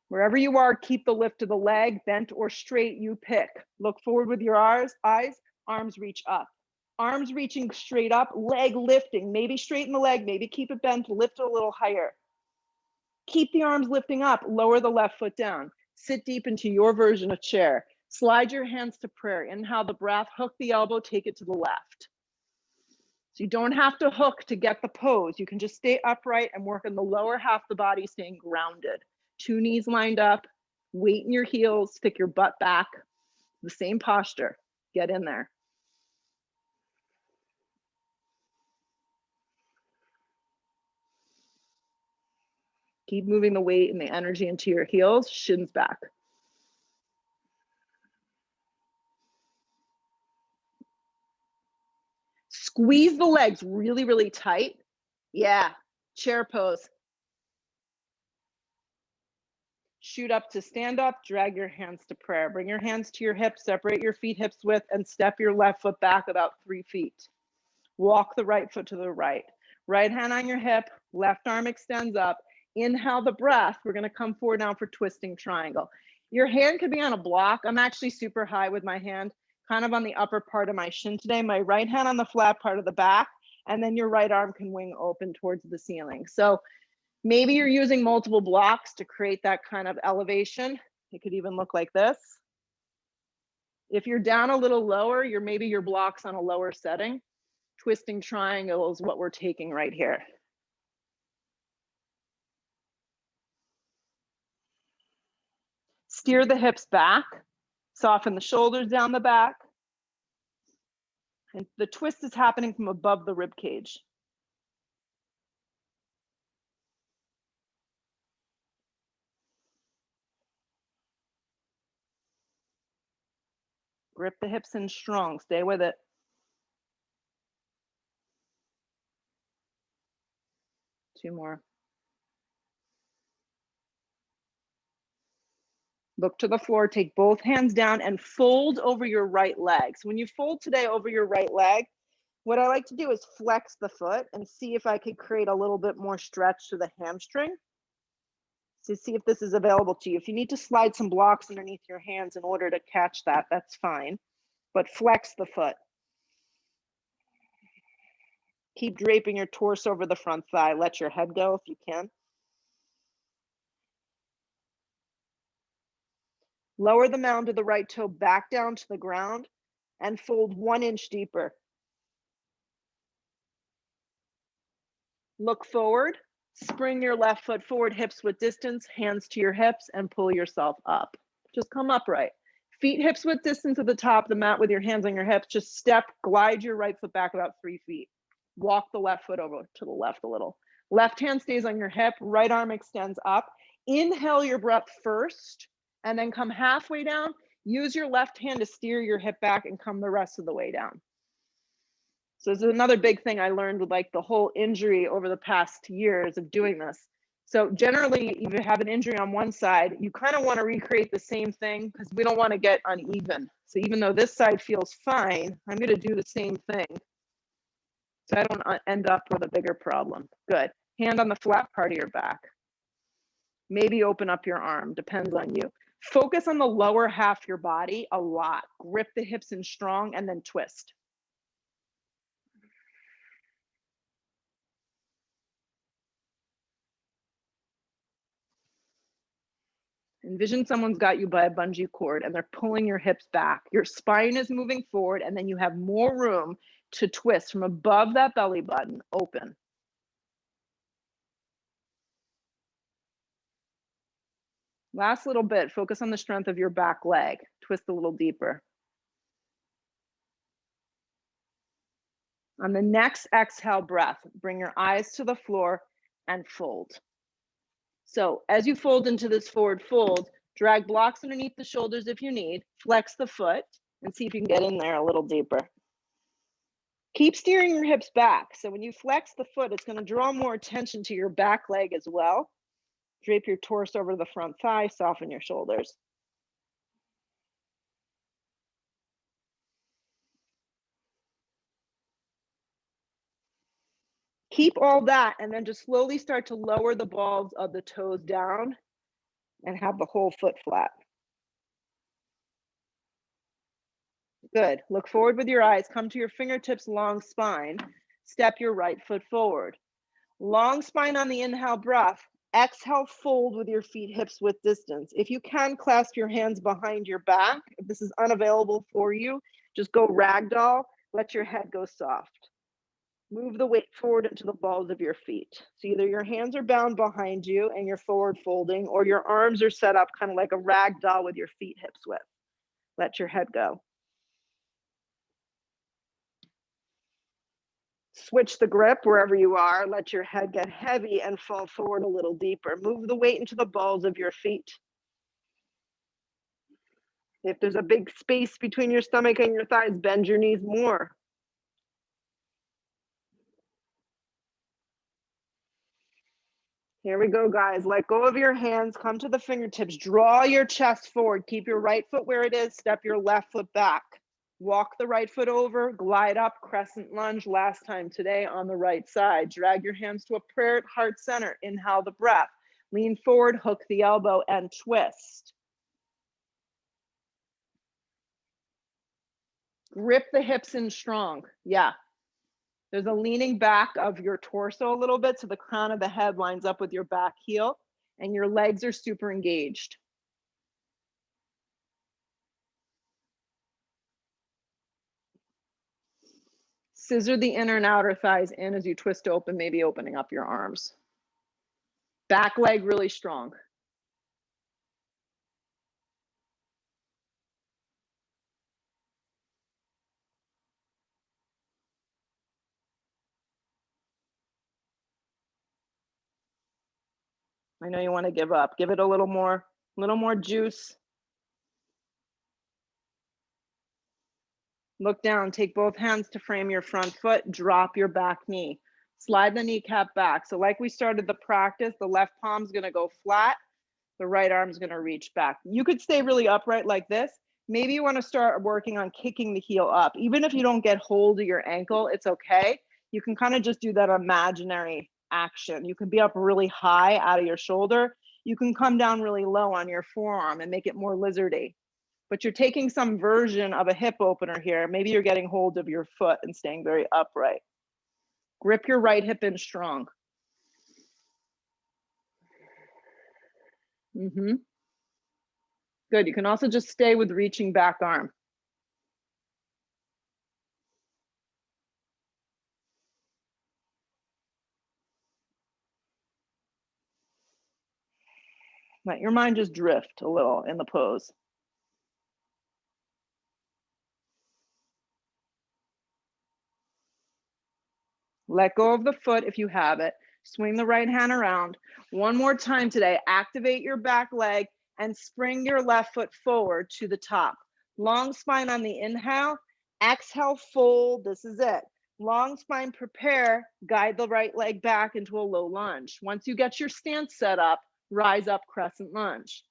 S1: Wherever you are, keep the lift of the leg, bent or straight, you pick. Look forward with your eyes, arms reach up. Arms reaching straight up, leg lifting. Maybe straighten the leg, maybe keep it bent, lift it a little higher. Keep the arms lifting up, lower the left foot down. Sit deep into your version of chair. Slide your hands to prayer. Inhale the breath, hook the elbow, take it to the left. So you don't have to hook to get the pose. You can just stay upright and work on the lower half of the body, staying grounded. 2 knees lined up, weight in your heels, stick your butt back. The same posture, get in there. Keep moving the weight and the energy into your heels, shins back. Squeeze the legs really, really tight. Yeah, chair pose. Shoot up to stand up, drag your hands to prayer. Bring your hands to your hips, separate your feet hips width, and step your left foot back about 3 feet. Walk the right foot to the right. Right hand on your hip, left arm extends up. Inhale the breath. We're gonna come forward now for twisting triangle. Your hand could be on a block. I'm actually super high with my hand, kind of on the upper part of my shin today. My right hand on the flat part of the back, and then your right arm can wing open towards the ceiling. So maybe you're using multiple blocks to create that kind of elevation. It could even look like this. If you're down a little lower, maybe your block's on a lower setting. Twisting triangle is what we're taking right here. Steer the hips back, soften the shoulders down the back. And the twist is happening from above the rib cage. Grip the hips in strong, stay with it. Two more. Look to the floor, take both hands down and fold over your right leg. So when you fold today over your right leg, what I like to do is flex the foot and see if I could create a little bit more stretch to the hamstring. So see if this is available to you. If you need to slide some blocks underneath your hands in order to catch that, that's fine. But flex the foot. Keep draping your torso over the front thigh. Let your head go if you can. Lower the mound of the right toe back down to the ground and fold 1 inch deeper. Look forward, spring your left foot forward, hips width distance, hands to your hips, and pull yourself up. Just come upright. Feet hips width distance at the top of the mat with your hands on your hips. Just step, glide your right foot back about 3 feet. Walk the left foot over to the left a little. Left hand stays on your hip, right arm extends up. Inhale your breath first, and then come halfway down. Use your left hand to steer your hip back and come the rest of the way down. So this is another big thing I learned with like the whole injury over the past years of doing this. So generally, if you have an injury on one side, you kind of want to recreate the same thing because we don't want to get uneven. So even though this side feels fine, I'm going to do the same thing so I don't end up with a bigger problem. Good. Hand on the flat part of your back. Maybe open up your arm, depends on you. Focus on the lower half of your body a lot. Grip the hips in strong and then twist. Envision someone's got you by a bungee cord and they're pulling your hips back. Your spine is moving forward and then you have more room to twist from above that belly button, open. Last little bit, focus on the strength of your back leg. Twist a little deeper. On the next exhale breath, bring your eyes to the floor and fold. So as you fold into this forward fold, drag blocks underneath the shoulders if you need, flex the foot, and see if you can get in there a little deeper. Keep steering your hips back. So when you flex the foot, it's going to draw more attention to your back leg as well. Drape your torso over the front thigh, soften your shoulders. Keep all that and then just slowly start to lower the balls of the toes down and have the whole foot flat. Good. Look forward with your eyes. Come to your fingertips, long spine. Step your right foot forward. Long spine on the inhale breath. Exhale, fold with your feet hips width distance. If you can, clasp your hands behind your back. If this is unavailable for you, just go ragdoll. Let your head go soft. Move the weight forward into the balls of your feet. So either your hands are bound behind you and you're forward folding, or your arms are set up kind of like a rag doll with your feet hips width. Let your head go. Switch the grip wherever you are. Let your head get heavy and fall forward a little deeper. Move the weight into the balls of your feet. If there's a big space between your stomach and your thighs, bend your knees more. Here we go, guys. Let go of your hands. Come to the fingertips. Draw your chest forward. Keep your right foot where it is. Step your left foot back. Walk the right foot over. Glide up. Crescent lunge. Last time today on the right side. Drag your hands to a prayer at heart center. Inhale the breath. Lean forward. Hook the elbow and twist. Grip the hips in strong. Yeah. There's a leaning back of your torso a little bit, so the crown of the head lines up with your back heel, and your legs are super engaged. Scissor the inner and outer thighs in as you twist open, maybe opening up your arms. Back leg really strong. I know you want to give up. Give it a little more juice. Look down, take both hands to frame your front foot, drop your back knee. Slide the kneecap back. So like we started the practice, the left palm's gonna go flat, the right arm's gonna reach back. You could stay really upright like this. Maybe you wanna start working on kicking the heel up. Even if you don't get hold of your ankle, it's okay. You can kind of just do that imaginary action. You can be up really high out of your shoulder. You can come down really low on your forearm and make it more lizardy. But you're taking some version of a hip opener here. Maybe you're getting hold of your foot and staying very upright. Grip your right hip in strong. Good. You can also just stay with reaching back arm. Let your mind just drift a little in the pose. Let go of the foot if you have it. Swing the right hand around. One more time today. Activate your back leg and spring your left foot forward to the top. Long spine on the inhale. Exhale, fold. This is it. long spine, prepare, guide the right leg back into a low lunge. Once you get your stance set up, rise up, crescent lunge.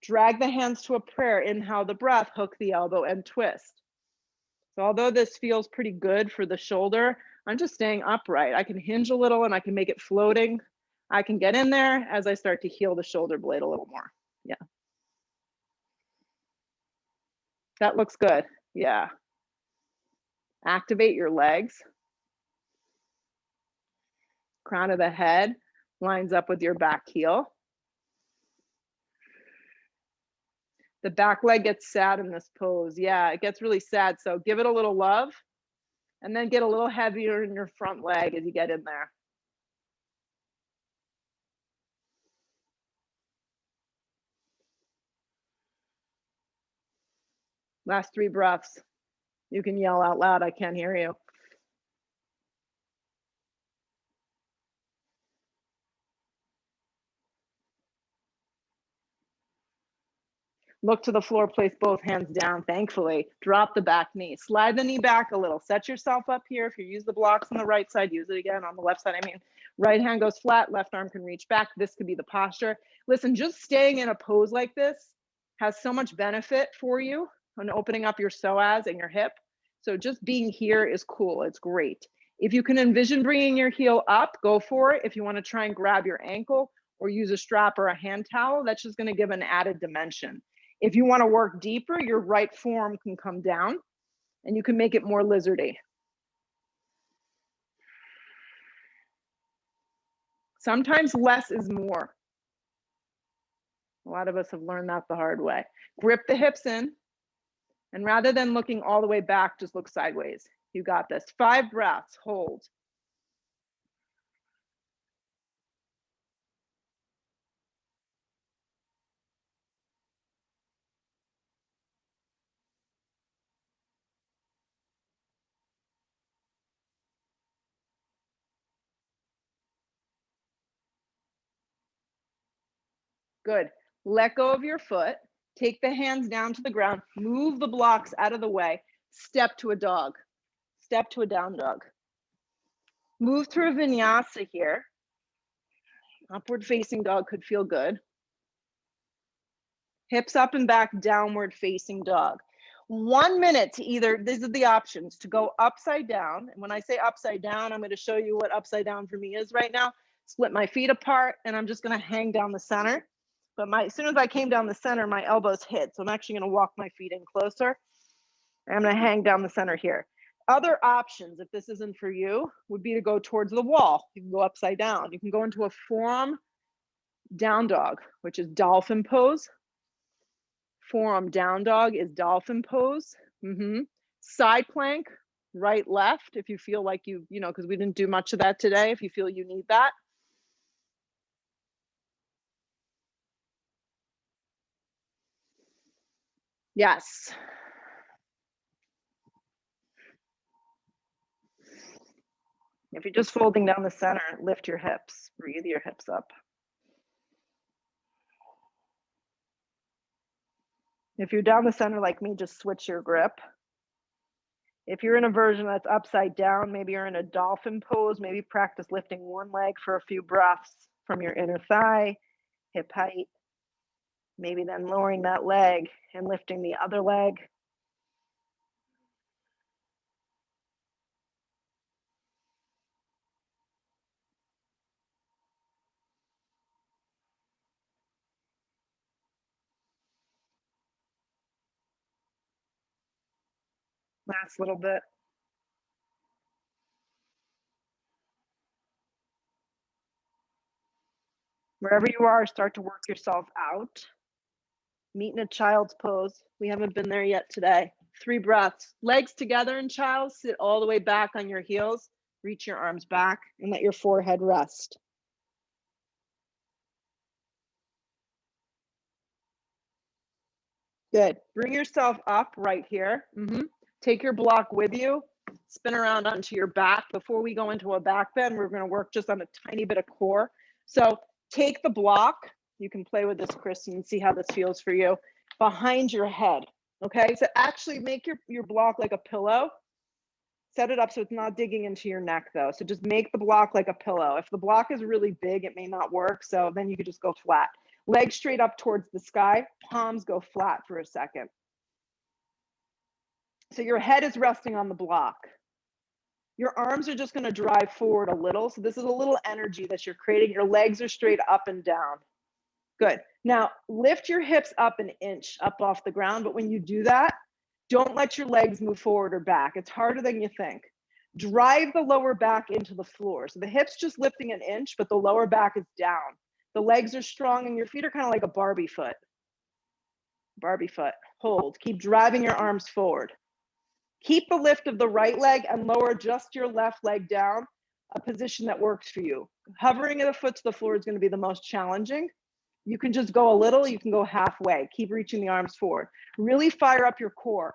S1: Drag the hands to a prayer, inhale the breath, hook the elbow and twist. So although this feels pretty good for the shoulder, I'm just staying upright. I can hinge a little and I can make it floating. I can get in there as I start to heal the shoulder blade a little more. Yeah. That looks good. Yeah. Activate your legs. Crown of the head lines up with your back heel. The back leg gets sad in this pose. Yeah, it gets really sad. So give it a little love and then get a little heavier in your front leg as you get in there. Last 3 breaths. You can yell out loud. I can't hear you. Look to the floor, place both hands down, thankfully. Drop the back knee. Slide the knee back a little. Set yourself up here. If you use the blocks on the right side, use it again on the left side. I mean, right hand goes flat, left arm can reach back. This could be the posture. Listen, just staying in a pose like this has so much benefit for you on opening up your psoas and your hip. So just being here is cool. It's great. If you can envision bringing your heel up, go for it. If you want to try and grab your ankle or use a strap or a hand towel, that's just going to give an added dimension. If you want to work deeper, your right forearm can come down and you can make it more lizardy. Sometimes less is more. A lot of us have learned that the hard way. Grip the hips in, and rather than looking all the way back, just look sideways. You got this. 5 breaths, hold. Good. Let go of your foot. Take the hands down to the ground. Move the blocks out of the way. Step to a dog. Step to a down dog. Move through a vinyasa here. Upward facing dog could feel good. Hips up and back, downward facing dog. 1 minute to either, these are the options, to go upside down. And when I say upside down, I'm going to show you what upside down for me is right now. Split my feet apart, and I'm just going to hang down the center. But as soon as I came down the center, my elbows hit. So I'm actually going to walk my feet in closer. I'm going to hang down the center here. Other options, if this isn't for you, would be to go towards the wall. You can go upside down. You can go into a forearm down dog, which is dolphin pose. Forearm down dog is dolphin pose. Side plank, right, left, if you feel like you know, because we didn't do much of that today, if you feel you need that. Yes. If you're just folding down the center, lift your hips, breathe your hips up. If you're down the center like me, just switch your grip. If you're in a version that's upside down, maybe you're in a dolphin pose, maybe practice lifting one leg for a few breaths from your inner thigh, hip height. Maybe then lowering that leg and lifting the other leg. Last little bit. Wherever you are, start to work yourself out. Meet in a child's pose. We haven't been there yet today. 3 breaths. Legs together in child. Sit all the way back on your heels. Reach your arms back and let your forehead rest. Good. Bring yourself up right here. Take your block with you. Spin around onto your back. Before we go into a back bend, we're going to work just on a tiny bit of core. So take the block. You can play with this, Kristen, and see how this feels for you. Behind your head. Okay, so actually make your block like a pillow. Set it up so it's not digging into your neck though. So just make the block like a pillow. If the block is really big, it may not work. So then you could just go flat. Legs straight up towards the sky, palms go flat for a second. So your head is resting on the block. Your arms are just going to drive forward a little. So this is a little energy that you're creating. Your legs are straight up and down. Good. Now lift your hips up an inch up off the ground. But when you do that, don't let your legs move forward or back. It's harder than you think. Drive the lower back into the floor. So the hips just lifting an inch, but the lower back is down. The legs are strong and your feet are kind of like a Barbie foot. Barbie foot. Hold. Keep driving your arms forward. Keep the lift of the right leg and lower just your left leg down, a position that works for you. Hovering the foot to the floor is going to be the most challenging. You can just go a little, you can go halfway. Keep reaching the arms forward. Really fire up your core.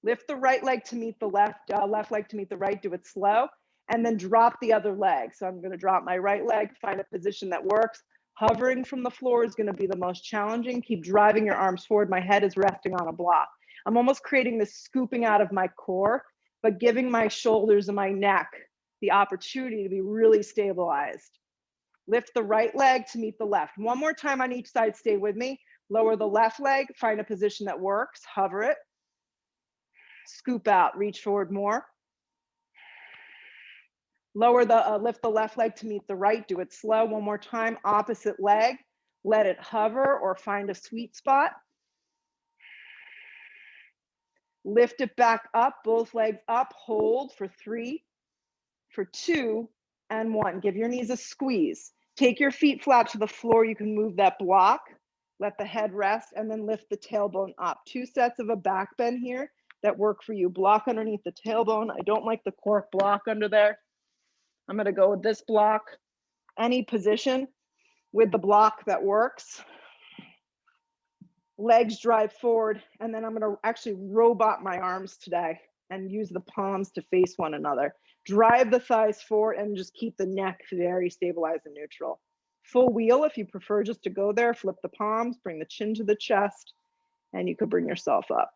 S1: Lift the right leg to meet the left leg to meet the right, do it slow, and then drop the other leg. So I'm gonna drop my right leg, find a position that works. Hovering from the floor is gonna be the most challenging. Keep driving your arms forward. My head is resting on a block. I'm almost creating this scooping out of my core, but giving my shoulders and my neck the opportunity to be really stabilized. Lift the right leg to meet the left. One more time on each side, stay with me. Lower the left leg, find a position that works, hover it. Scoop out, reach forward more. Lower the, lift the left leg to meet the right, do it slow. One more time, opposite leg. Let it hover or find a sweet spot. Lift it back up, both legs up, hold for 3, for 2, and 1. Give your knees a squeeze. Take your feet flat to the floor. You can move that block. Let the head rest and then lift the tailbone up. 2 sets of a back bend here that work for you. Block underneath the tailbone. I don't like the cork block under there. I'm going to go with this block. Any position with the block that works. Legs drive forward. And then I'm going to actually robot my arms today and use the palms to face one another. Drive the thighs forward and just keep the neck very stabilized and neutral. Full wheel, if you prefer just to go there, flip the palms, bring the chin to the chest, and you could bring yourself up.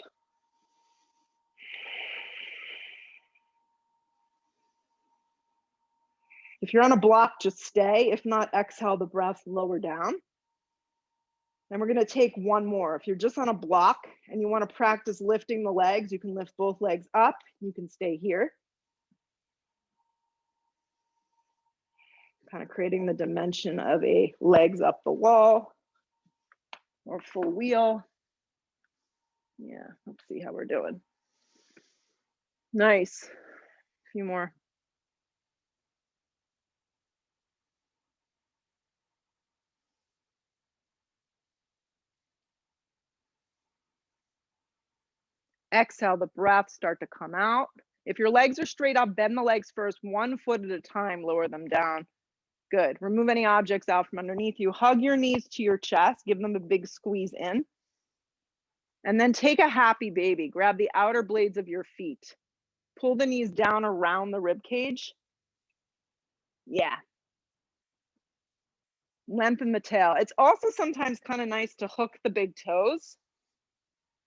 S1: If you're on a block, just stay. If not, exhale the breath, lower down. And we're going to take one more. If you're just on a block and you want to practice lifting the legs, you can lift both legs up. You can stay here. Kind of creating the dimension of a legs up the wall or full wheel. Yeah, let's see how we're doing. Nice. A few more. Exhale, the breath start to come out. If your legs are straight up, bend the legs first, 1 foot at a time, lower them down. Good. Remove any objects out from underneath you. Hug your knees to your chest, give them a big squeeze in. And then take a happy baby. Grab the outer blades of your feet. Pull the knees down around the rib cage. Yeah. Lengthen the tail. It's also sometimes kind of nice to hook the big toes.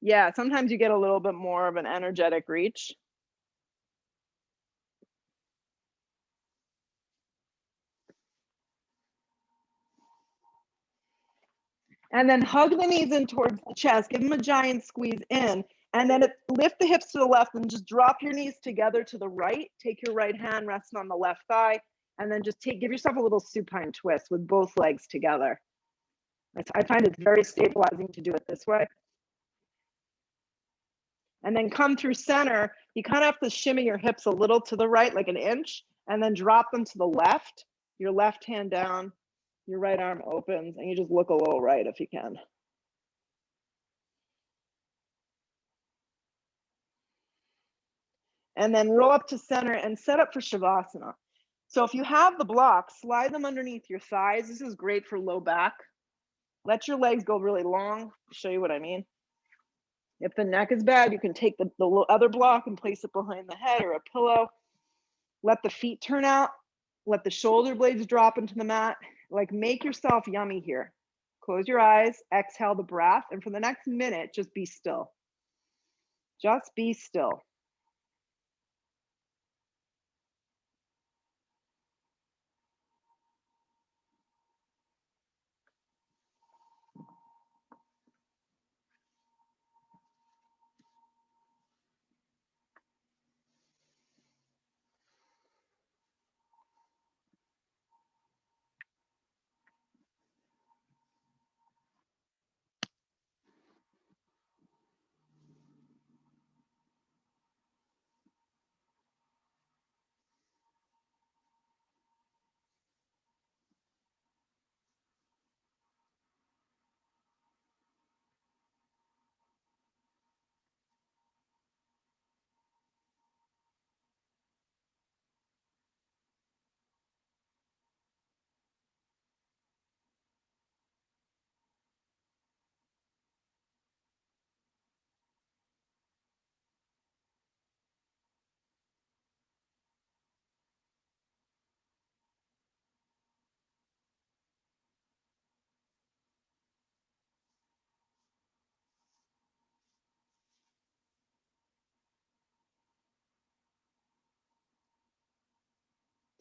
S1: Yeah, sometimes you get a little bit more of an energetic reach. And then hug the knees in towards the chest. Give them a giant squeeze in. And then lift the hips to the left and just drop your knees together to the right. Take your right hand, rest on the left thigh. And then just give yourself a little supine twist with both legs together. I find it's very stabilizing to do it this way. And then come through center. You kind of have to shimmy your hips a little to the right, like an inch, and then drop them to the left. Your left hand down, your right arm opens, and you just look a little right if you can. And then roll up to center and set up for Shavasana. So if you have the blocks, slide them underneath your thighs. This is great for low back. Let your legs go really long. I'll show you what I mean. If the neck is bad, you can take the other block and place it behind the head or a pillow. Let the feet turn out. Let the shoulder blades drop into the mat. Like, make yourself yummy here. Close your eyes, exhale the breath, and for the next minute, just be still. Just be still.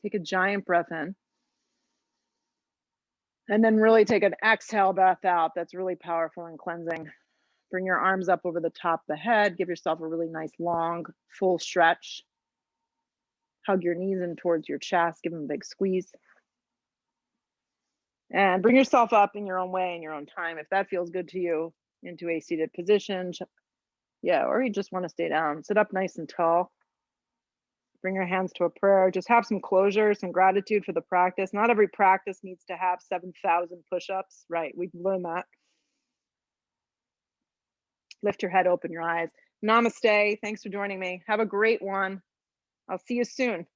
S1: Take a giant breath in. And then really take an exhale breath out. That's really powerful and cleansing. Bring your arms up over the top of the head. Give yourself a really nice, long, full stretch. Hug your knees in towards your chest. Give them a big squeeze. And bring yourself up in your own way, in your own time. If that feels good to you, into a seated position. Yeah, or you just want to stay down. Sit up nice and tall. Bring your hands to a prayer. Just have some closure, some gratitude for the practice. Not every practice needs to have 7,000 push-ups, right? We've learned that. Lift your head, open your eyes. Namaste. Thanks for joining me. Have a great one. I'll see you soon.